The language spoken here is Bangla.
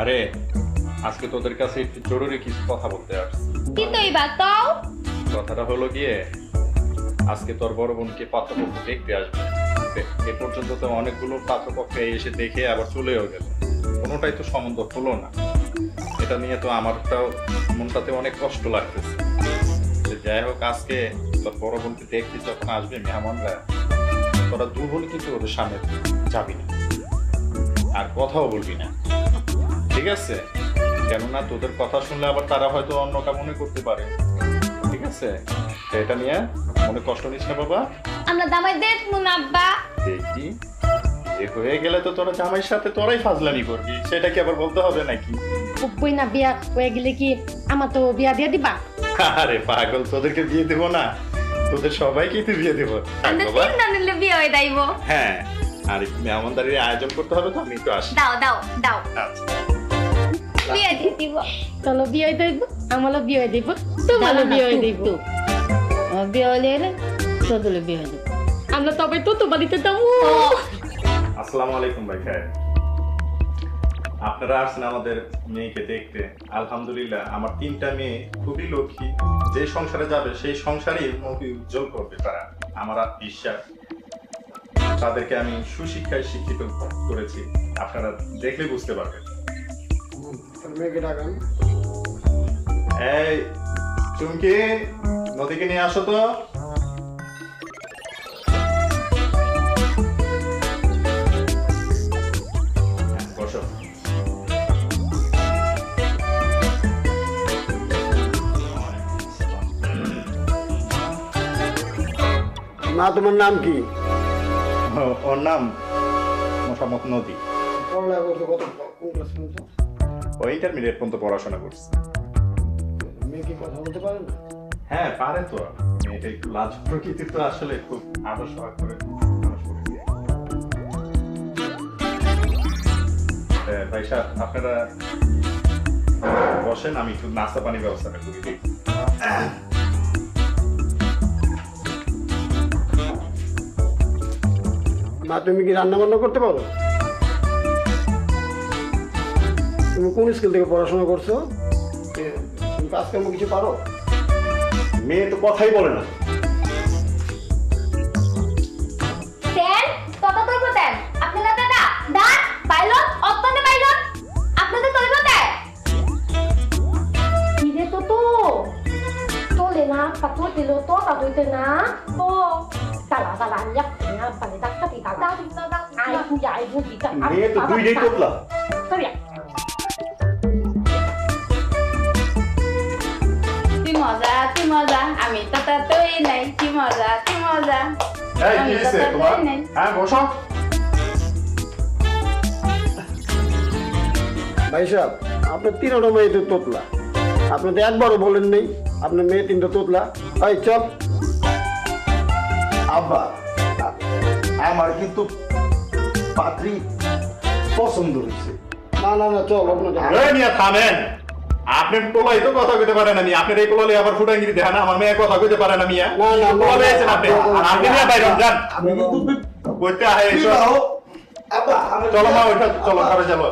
আরে আজকে তোদের কাছে একটু জরুরি কিছু কথা বলতে আসছি। কি তো এই বাতাও? কথাটা হলো গিয়ে আজকে তোর বড় বোনকে পাত্রপক্ষ দেখতে আসবে। এ পর্যন্ত তো অনেকগুলো পাত্রপক্ষ এসে দেখে আবার চলেও গেল, কোনোটাই তো সম্বন্ধ হলো না। এটা নিয়ে তো আমারটাও মনটাতে অনেক কষ্ট লাগতেছে। যাই হোক, আজকে তোর বড় বোনকে দেখতে যখন আসবে মেহমানরা, তোরা দু বোন কিন্তু ওদের সামনে যাবি না আর কথাও বলবি না, ঠিক আছে? কেননা তোদের কথা শুনলে আবার তারা হয়তো অন্যটা মনে করতে পারে, ঠিক আছে? তো এটা নিয়ে মনে কষ্ট নিস না বাবা। আমরা দামাই দেখবো না আব্বা। দেখি এ হয়ে গেলে তো তোরা জামাইয়ের সাথে তোরাই ফাজলামি করবি, সেটা কি আবার বলতে হবে নাকি? বই না বিয়া হয়ে গেলে কি আমার তো বিয়া দিয়ে দিবা? আরে পাগল, তোদেরকে বিয়ে দেবো না? তোদের সবাইকে তো বিয়ে দেবো। আমরা বাবা, তিন দানিলে বিয়ে হয়ে যাইবো। হ্যাঁ, আর একটু মেহমানদারির আয়োজন করতে হবে, তো আমি একটু আসি। দাও দাও দাও, আচ্ছা, বিয়ে দিয়ে দিব। চলো বিয়ে হয়ে দিব, আমারও বিয়ে হয়ে দিব, তোমারও বিয়ে হয়ে দিব। বিয়ে হলে এলে চদলে বিয়ে হয়ে যাবে। আমরা তবে তো তোমার দিতে যাবো। আসসালামু আলাইকুম ভাই সাহেব। আপনারা আসছেন আমাদের মেয়েকে দেখতে। আলহামদুলিল্লাহ, আমার 3টা মেয়ে খুবই লক্ষ্মী। যে সংসারে যাবে সেই সংসারই মুখ উজ্জ্বল করবে তারা, আমার বিশ্বাস। তাদেরকে আমি সুশিক্ষায় শিক্ষিত করেছি, আপনারা দেখলে বুঝতে পারবেন। এই চুমকি, নদীকে নিয়ে আসো তো। বসো। মা, তোমার নাম কি? ওর নাম মোসাম্মদ নদী। পড়ালেখা করছো কত, কোন ক্লাস পর্যন্ত? ও ইন্টারমিডিয়েট পর্যন্ত পড়াশোনা করছে। মেয়ে কি কথা বলতে পারে না? হ্যাঁ পারে তো, মেয়েটা একটু লাজ প্রকৃতির, তো আসলে খুব আদর সহায় করে মানুষ করেছে। ভাই সাহেব, আপনারা বসেন, আমি একটু নাস্তা পানির ব্যবস্থাটা করি দিই। মা, তুমি কি রান্না বান্না করতে পারো? তুমি কোন স্কুল থেকে পড়াশোনা করছো? তুমি কাজকর্ম কিছু পারো? মেয়ে তো কথাই বলে না। দেন কত কইবো দেন? আপনারা দাদা দাঁত পাইলট অত্যন্ত পাইলট আপনাদের কইবো দেন। কি রে তো তো তোলে না পাতো দিল তো পাতোইতে না ও তালা তালা আনিয়া না পালে ডাক্তার দি তালা দাদা আই বুঝি তা মেয়ে তো দুইটাই তোতলা। করিয়া কি মজা আমি তো তাতই নাই। কি মজা এই কি হইছে তোমার? হ্যাঁ বসো। ভাই সাহেব, আপনার 3টা মেয়ে তো তোতলা, আপনি তো একবারও বলেন নেই আপনার মেয়ে 3টা তোতলা। এই চল। আব্বা, আমার কিন্তু পাত্রী পছন্দ হয়েছে। না না না, চল আপনার এই মিয়া থামেন। আপনি পোলাই তো কথা কইতে পারেন না মিয়া। আপনার এই পোলালে আবার ফুটাঙ্গিরি দেখা না, আমার মেয়ে কথা কইতে পারে না মিয়া। না, না, পোলা পেয়েছেন আপনি, আর আপনি মিয়া বাইরে হন, যান। আমি কিন্তু কইতে আহে এইসব। বিবাহ, আব্বা, আমি চলো মা, ওইটা চলো, ঘরে চলো।